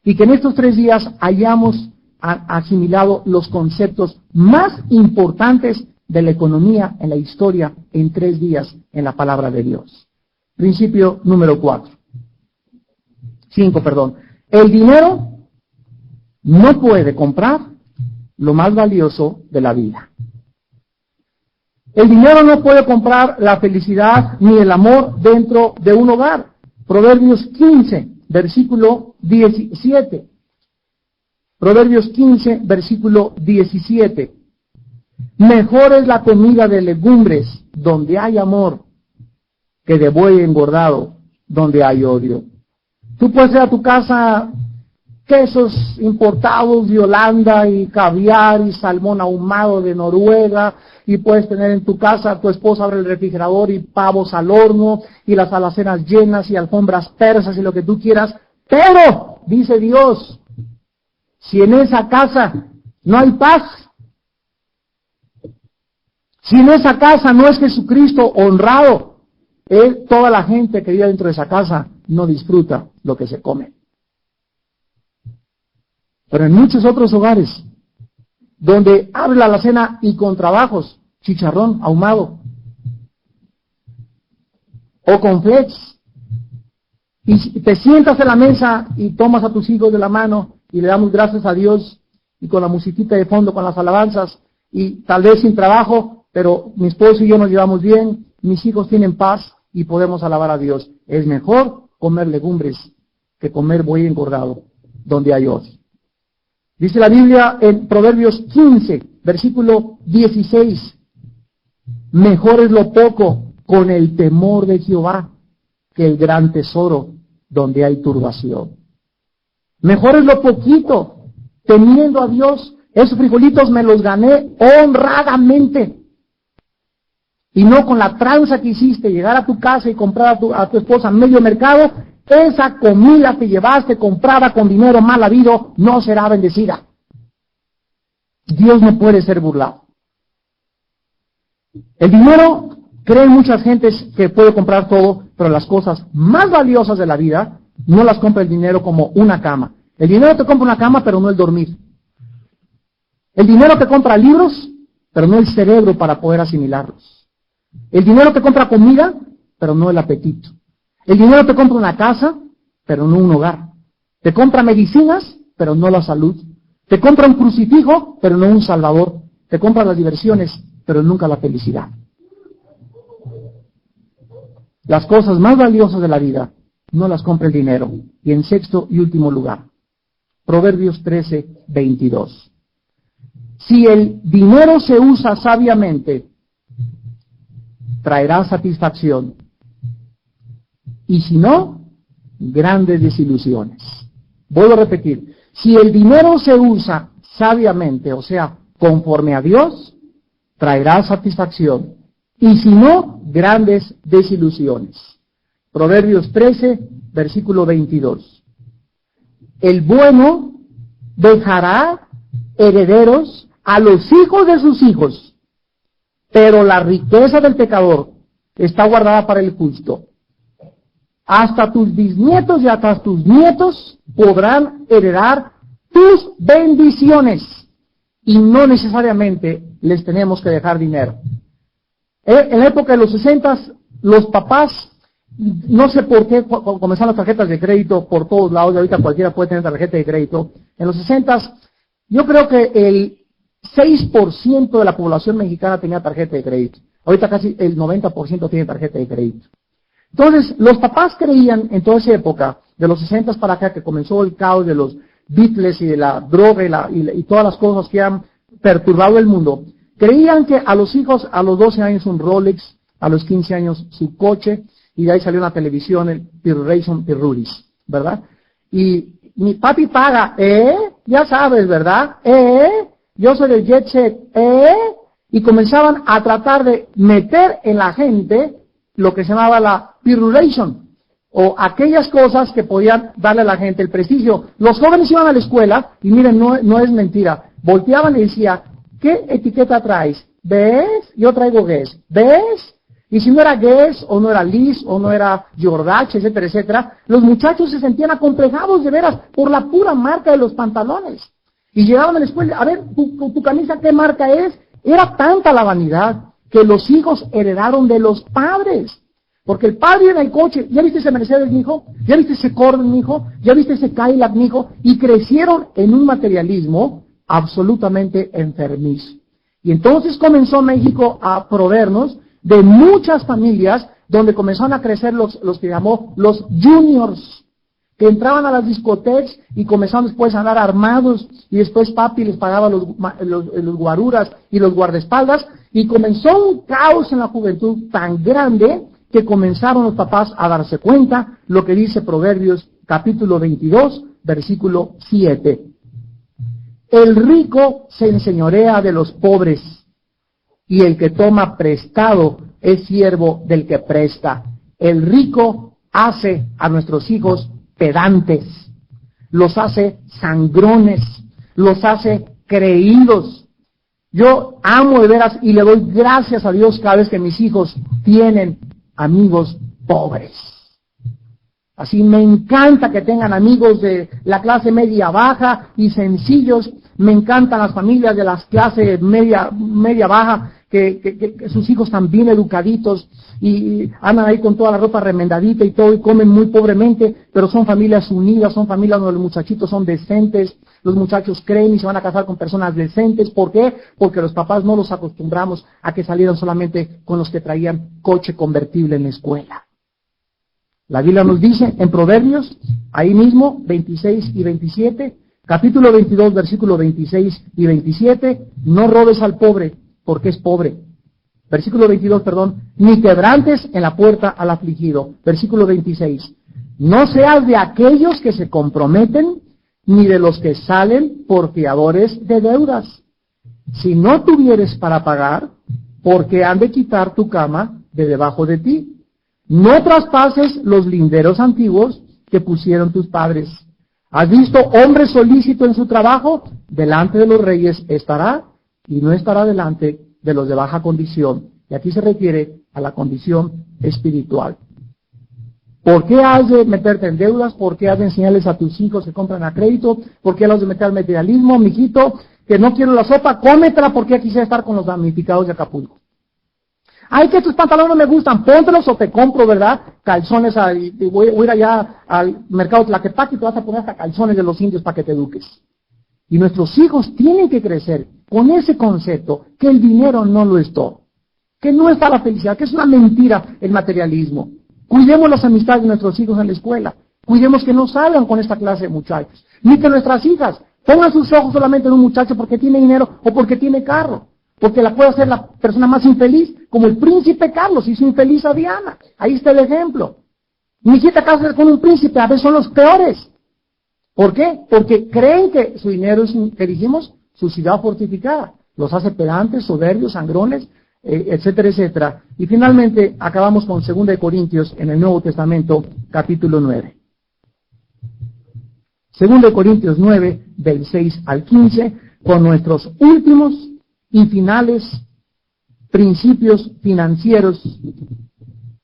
Y que en estos 3 días hayamos asimilado los conceptos más importantes de la economía en la historia en 3 días en la palabra de Dios. Principio número 5. El dinero no puede comprar lo más valioso de la vida. El dinero no puede comprar la felicidad ni el amor dentro de un hogar. Proverbios 15, versículo 17. Proverbios 15, versículo 17. Mejor es la comida de legumbres donde hay amor que de buey engordado donde hay odio. Tú puedes ir a tu casa quesos importados de Holanda y caviar y salmón ahumado de Noruega, y puedes tener en tu casa, tu esposa abre el refrigerador y pavos al horno y las alacenas llenas y alfombras persas y lo que tú quieras, pero, dice Dios, si en esa casa no hay paz, si en esa casa no es Jesucristo honrado, toda la gente que vive dentro de esa casa no disfruta lo que se come. Pero en muchos otros hogares, donde abre la alacena y con trabajos, chicharrón ahumado, o con flex, y te sientas en la mesa y tomas a tus hijos de la mano y le damos gracias a Dios, y con la musiquita de fondo, con las alabanzas, y tal vez sin trabajo, pero mi esposo y yo nos llevamos bien, mis hijos tienen paz y podemos alabar a Dios. Es mejor comer legumbres que comer buey engordado, donde hay odio. Dice la Biblia en Proverbios 15, versículo 16, mejor es lo poco con el temor de Jehová que el gran tesoro donde hay turbación. Mejor es lo poquito, temiendo a Dios. Esos frijolitos me los gané honradamente. Y no con la tranza que hiciste, llegar a tu casa y comprar a tu esposa medio mercado. Esa comida que llevaste comprada con dinero mal habido no será bendecida. Dios no puede ser burlado. El dinero, creen muchas gentes que puede comprar todo, pero las cosas más valiosas de la vida no las compra el dinero, como una cama. El dinero te compra una cama, pero no el dormir. El dinero te compra libros, pero no el cerebro para poder asimilarlos. El dinero te compra comida, pero no el apetito. El dinero te compra una casa, pero no un hogar. Te compra medicinas, pero no la salud. Te compra un crucifijo, pero no un salvador. Te compra las diversiones, pero nunca la felicidad. Las cosas más valiosas de la vida no las compra el dinero. Y en sexto y último lugar, Proverbios 13, 22. Si el dinero se usa sabiamente, traerá satisfacción. Y si no, grandes desilusiones. Vuelvo a repetir, si el dinero se usa sabiamente, o sea, conforme a Dios, traerá satisfacción. Y si no, grandes desilusiones. Proverbios 13, versículo 22. El bueno dejará herederos a los hijos de sus hijos, pero la riqueza del pecador está guardada para el justo. Hasta tus bisnietos y hasta tus nietos podrán heredar tus bendiciones. Y no necesariamente les tenemos que dejar dinero. En la época de los 60, los papás, no sé por qué comenzaron las tarjetas de crédito por todos lados, y ahorita cualquiera puede tener tarjeta de crédito. En los 60, yo creo que el 6% de la población mexicana tenía tarjeta de crédito. Ahorita casi el 90% tiene tarjeta de crédito. Entonces, los papás creían en toda esa época, de los 60 para acá, que comenzó el caos de los Beatles y de la droga y todas las cosas que han perturbado el mundo, creían que a los hijos, a los 12 años un Rolex, a los 15 años su coche, y de ahí salió una televisión, el Pirration Pirrulis, ¿verdad? Y mi papi paga, ya sabes, ¿verdad? Yo soy del jet set, y comenzaban a tratar de meter en la gente lo que se llamaba la pirulation, o aquellas cosas que podían darle a la gente el prestigio. Los jóvenes iban a la escuela, y miren, no es mentira, volteaban y decían, ¿qué etiqueta traes? ¿Ves? Yo traigo Guess. ¿Ves? Y si no era Guess, o no era Liz, o no era Jordache, etcétera, etcétera, los muchachos se sentían acomplejados de veras por la pura marca de los pantalones. Y llegaban a la escuela, a ver, tu camisa, ¿qué marca es? Era tanta la vanidad que los hijos heredaron de los padres. Porque el padre en el coche, ¿ya viste ese Mercedes, mijo? ¿Ya viste ese Corvette, mijo? ¿Ya viste ese Cadillac, mijo? Y crecieron en un materialismo absolutamente enfermizo. Y entonces comenzó México a proveernos de muchas familias donde comenzaron a crecer los que llamó los juniors. que entraban a las discotecas y comenzaron después a andar armados, y después papi les pagaba los guaruras y los guardaespaldas, y comenzó un caos en la juventud tan grande que comenzaron los papás a darse cuenta lo que dice Proverbios capítulo 22, versículo 7. El rico se enseñorea de los pobres, y el que toma prestado es siervo del que presta. El rico hace a nuestros hijos pedantes, los hace sangrones, los hace creídos. Yo amo de veras y le doy gracias a Dios cada vez que mis hijos tienen amigos pobres. Así me encanta que tengan amigos de la clase media baja y sencillos. Me encantan las familias de la clase media baja, que sus hijos están bien educaditos y andan ahí con toda la ropa remendadita y todo, y comen muy pobremente, pero son familias unidas, son familias donde los muchachitos son decentes, los muchachos creen y se van a casar con personas decentes. ¿Por qué? Porque los papás no los acostumbramos a que salieran solamente con los que traían coche convertible en la escuela. La Biblia nos dice en Proverbios, ahí mismo, 26 y 27, capítulo 22, versículo 26 y 27, no robes al pobre, porque es pobre. Versículo 22, ni quebrantes en la puerta al afligido. Versículo 26, no seas de aquellos que se comprometen, ni de los que salen por fiadores de deudas. Si no tuvieres para pagar, ¿por qué han de quitar tu cama de debajo de ti? No traspases los linderos antiguos que pusieron tus padres. ¿Has visto hombre solícito en su trabajo? Delante de los reyes estará, y no estará delante de los de baja condición. Y aquí se refiere a la condición espiritual. ¿Por qué has de meterte en deudas? ¿Por qué has de enseñarles a tus hijos que compran a crédito? ¿Por qué has de meter al materialismo? Mijito, que no quiero la sopa, cómetela porque quisiera estar con los damnificados de Acapulco. Ay, que tus pantalones no me gustan, póntelos o te compro, ¿verdad? Calzones, voy a ir allá al mercado Tlaquepaque y te vas a poner hasta calzones de los indios para que te eduques. Y nuestros hijos tienen que crecer con ese concepto, que el dinero no lo es todo, que no está la felicidad, que es una mentira el materialismo. Cuidemos las amistades de nuestros hijos en la escuela, cuidemos que no salgan con esta clase de muchachos, ni que nuestras hijas pongan sus ojos solamente en un muchacho porque tiene dinero o porque tiene carro, porque la puede hacer la persona más infeliz, como el príncipe Carlos hizo infeliz a Diana. Ahí está el ejemplo. Mi hijita casa con un príncipe, a veces son los peores. ¿Por qué? Porque creen que su dinero es, que dijimos, su ciudad fortificada. Los hace pedantes, soberbios, sangrones, etcétera, etcétera. Y finalmente acabamos con 2 de Corintios en el Nuevo Testamento, capítulo 9. 2 de Corintios 9, del 6 al 15, con nuestros últimos y finales principios financieros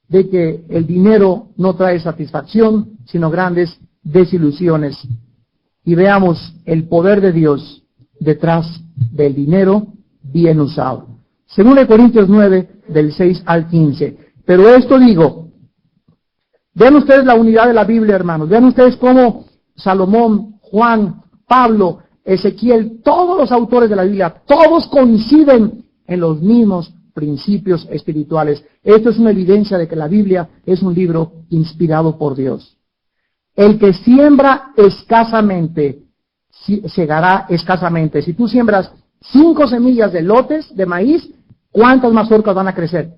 de que el dinero no trae satisfacción, sino grandes desilusiones. Y veamos el poder de Dios detrás del dinero bien usado. 2 de Corintios 9, del 6 al 15. Pero esto digo, vean ustedes la unidad de la Biblia, hermanos. Vean ustedes cómo Salomón, Juan, Pablo, Ezequiel, todos los autores de la Biblia, todos coinciden en los mismos principios espirituales. Esto es una evidencia de que la Biblia es un libro inspirado por Dios. El que siembra escasamente, segará escasamente. Si tú siembras 5 semillas de lotes de maíz, ¿cuántas mazorcas van a crecer?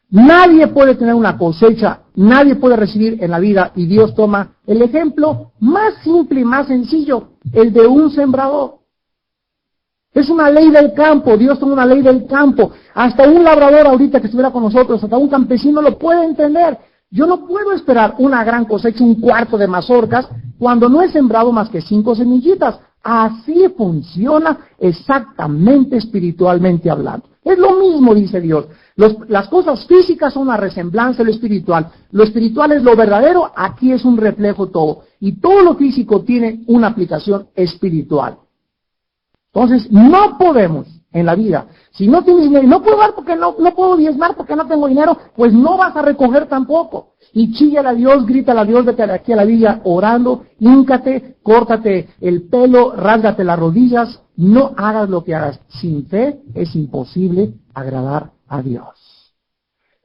Nadie puede tener una cosecha, nadie puede recibir en la vida, y Dios toma el ejemplo más simple y más sencillo, el de un sembrador. Es una ley del campo, Dios toma una ley del campo. Hasta un labrador ahorita que estuviera con nosotros, hasta un campesino lo puede entender. Yo no puedo esperar una gran cosecha, un cuarto de mazorcas, cuando no he sembrado más que 5 semillitas. Así funciona exactamente espiritualmente hablando. Es lo mismo, dice Dios. Las cosas físicas son una resemblanza de lo espiritual. Lo espiritual es lo verdadero, aquí es un reflejo todo. Y todo lo físico tiene una aplicación espiritual. Entonces, no podemos en la vida, si no tienes dinero, no puedo dar porque no puedo diezmar porque no tengo dinero, pues no vas a recoger tampoco. Y chíllale a Dios, grítale a Dios, vete aquí a la villa orando, híncate, córtate el pelo, rásgate las rodillas, no hagas lo que hagas. Sin fe es imposible agradar a Dios.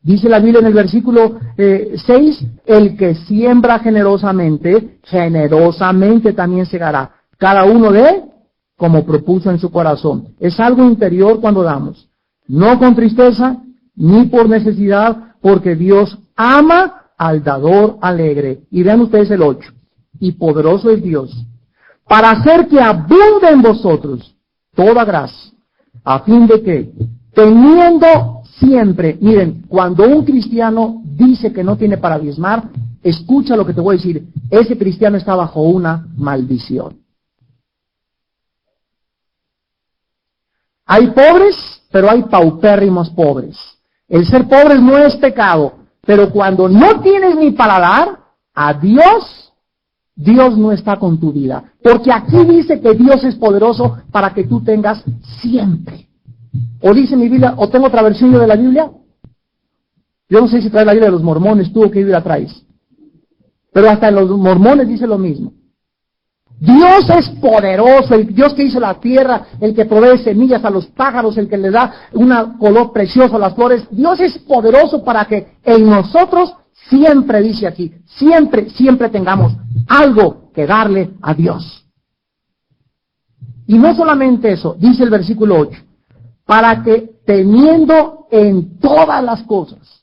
Dice la Biblia en el versículo 6, el que siembra generosamente, generosamente también segará. Cada uno de como propuso en su corazón. Es algo interior cuando damos. No con tristeza, ni por necesidad, porque Dios ama al dador alegre. Y vean ustedes el 8. Y poderoso es Dios, para hacer que abunde en vosotros toda gracia, a fin de que, teniendo siempre, miren, cuando un cristiano dice que no tiene para diezmar, escucha lo que te voy a decir, ese cristiano está bajo una maldición. Hay pobres, pero hay paupérrimos pobres. El ser pobres no es pecado, pero cuando no tienes ni para dar a Dios, Dios no está con tu vida. Porque aquí dice que Dios es poderoso para que tú tengas siempre. O dice mi Biblia, o tengo otra versión yo de la Biblia. Yo no sé si trae la Biblia de los mormones, tú o qué Biblia traes. Pero hasta en los mormones dice lo mismo. Dios es poderoso, el Dios que hizo la tierra, el que provee semillas a los pájaros, el que le da un color precioso a las flores. Dios es poderoso para que en nosotros siempre, dice aquí, siempre tengamos algo que darle a Dios. Y no solamente eso, dice el versículo 8, para que teniendo en todas las cosas,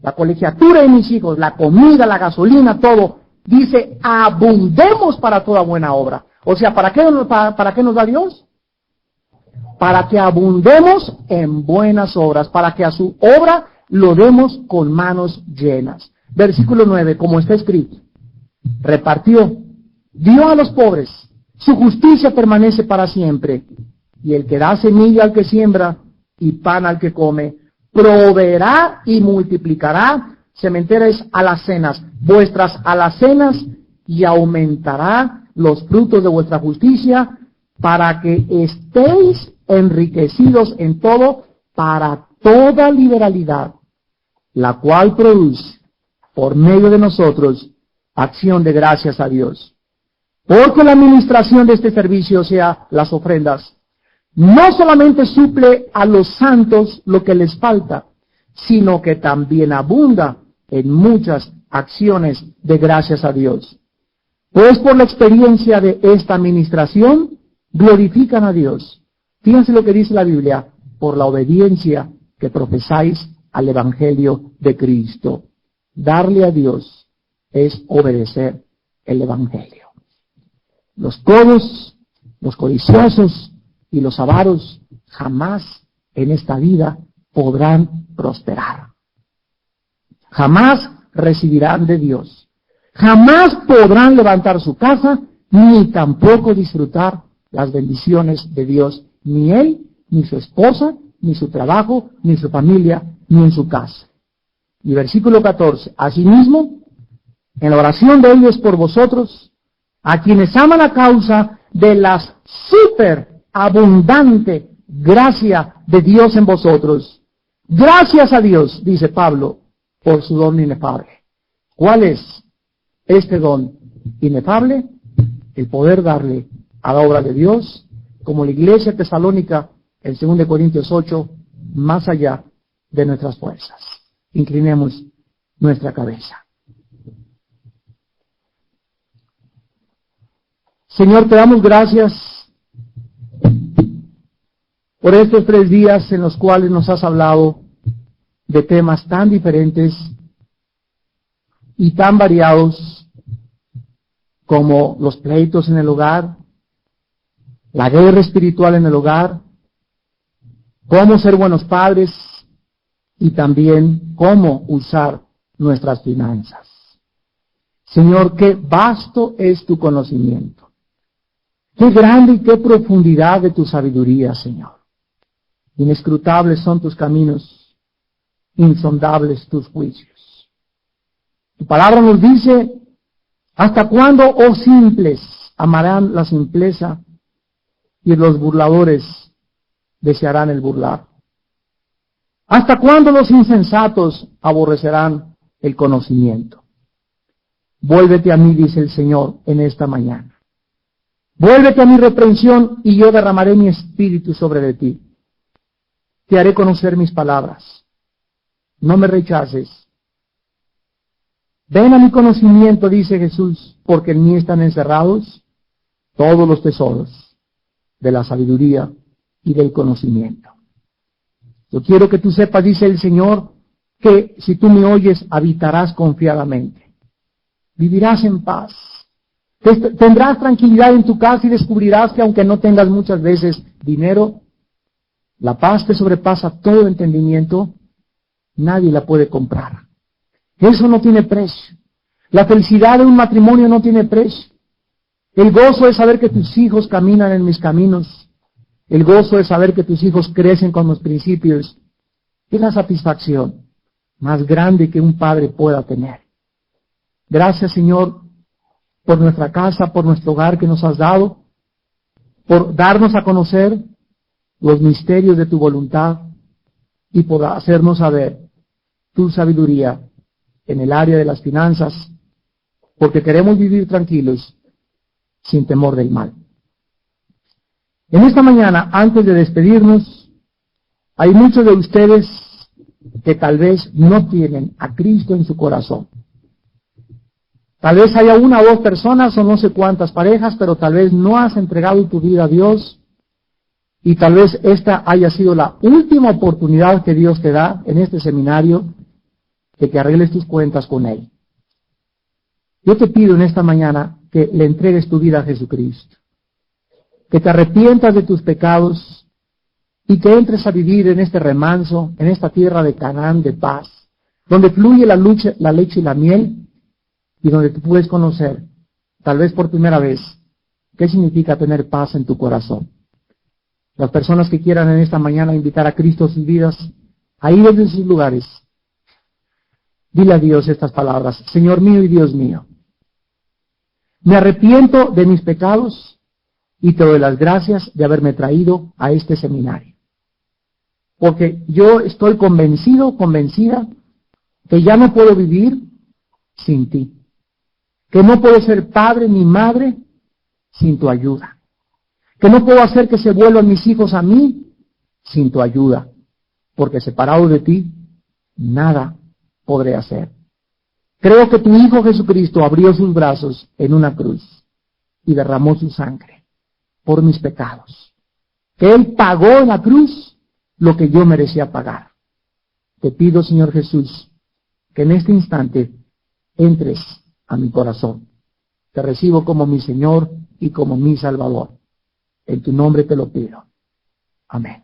la colegiatura de mis hijos, la comida, la gasolina, todo, dice, abundemos para toda buena obra. O sea, ¿para qué nos da Dios? Para que abundemos en buenas obras, para que a su obra lo demos con manos llenas. Versículo 9, como está escrito, repartió, dio a los pobres, su justicia permanece para siempre, y el que da semilla al que siembra y pan al que come, proveerá y multiplicará sementeras alacenas, vuestras alacenas, y aumentará los frutos de vuestra justicia, para que estéis enriquecidos en todo, para toda liberalidad, la cual produce, por medio de nosotros, acción de gracias a Dios. Porque la administración de este servicio, o sea, las ofrendas, no solamente suple a los santos lo que les falta, sino que también abunda en muchas acciones de gracias a Dios. Pues por la experiencia de esta administración, glorifican a Dios. Fíjense lo que dice la Biblia, por la obediencia que profesáis al Evangelio de Cristo. Darle a Dios es obedecer el Evangelio. Los codos, los codiciosos y los avaros jamás en esta vida podrán prosperar. Jamás recibirán de Dios. Jamás podrán levantar su casa, ni tampoco disfrutar las bendiciones de Dios. Ni él, ni su esposa, ni su trabajo, ni su familia, ni en su casa. Y versículo 14. Asimismo, en la oración de ellos por vosotros, a quienes aman a causa de la superabundante gracia de Dios en vosotros. Gracias a Dios, dice Pablo, por su don inefable. ¿Cuál es este don inefable? El poder darle a la obra de Dios, como la iglesia tesalónica, en 2 Corintios 8, más allá de nuestras fuerzas. Inclinemos nuestra cabeza. Señor, te damos gracias por estos 3 días en los cuales nos has hablado de temas tan diferentes y tan variados como los pleitos en el hogar, la guerra espiritual en el hogar, cómo ser buenos padres y también cómo usar nuestras finanzas. Señor, qué vasto es tu conocimiento, qué grande y qué profundidad de tu sabiduría, Señor. Inescrutables son tus caminos, insondables tus juicios. Tu palabra nos dice, ¿hasta cuándo, oh simples, amarán la simpleza y los burladores desearán el burlar? ¿Hasta cuándo los insensatos aborrecerán el conocimiento? Vuélvete a mí, dice el Señor, en esta mañana. Vuélvete a mi reprensión y yo derramaré mi espíritu sobre de ti. Te haré conocer mis palabras. no me rechaces. Ven a mi conocimiento, dice Jesús, porque en mí están encerrados todos los tesoros de la sabiduría y del conocimiento. Yo quiero que tú sepas, dice el Señor, que si tú me oyes, habitarás confiadamente. Vivirás en paz. Tendrás tranquilidad en tu casa y descubrirás que aunque no tengas muchas veces dinero, la paz que sobrepasa todo entendimiento, nadie la puede comprar. Eso no tiene precio. La felicidad de un matrimonio no tiene precio. El gozo de saber que tus hijos caminan en mis caminos. El gozo de saber que tus hijos crecen con los principios. Es la satisfacción más grande que un padre pueda tener. Gracias, Señor, por nuestra casa, por nuestro hogar que nos has dado, por darnos a conocer los misterios de tu voluntad y por hacernos saber tu sabiduría en el área de las finanzas, porque queremos vivir tranquilos, sin temor del mal. En esta mañana, antes de despedirnos, hay muchos de ustedes que tal vez no tienen a Cristo en su corazón. Tal vez haya una o dos personas o no sé cuántas parejas, pero tal vez no has entregado tu vida a Dios y tal vez esta haya sido la última oportunidad que Dios te da en este seminario de que arregles tus cuentas con Él. Yo te pido en esta mañana que le entregues tu vida a Jesucristo, que te arrepientas de tus pecados y que entres a vivir en este remanso, en esta tierra de Canaán de paz, donde fluye la leche y la miel, y donde tú puedes conocer, tal vez por primera vez, qué significa tener paz en tu corazón. Las personas que quieran en esta mañana invitar a Cristo a sus vidas, ahí desde sus lugares, dile a Dios estas palabras: Señor mío y Dios mío, me arrepiento de mis pecados y te doy las gracias de haberme traído a este seminario. Porque yo estoy convencida, que ya no puedo vivir sin ti. Que no puedo ser padre ni madre sin tu ayuda. Que no puedo hacer que se vuelvan mis hijos a mí sin tu ayuda. Porque separado de ti, nada podré hacer. Creo que tu Hijo Jesucristo abrió sus brazos en una cruz y derramó su sangre por mis pecados. Que Él pagó en la cruz lo que yo merecía pagar. Te pido, Señor Jesús, que en este instante entres a mi corazón. Te recibo como mi Señor y como mi Salvador. En tu nombre te lo pido. Amén.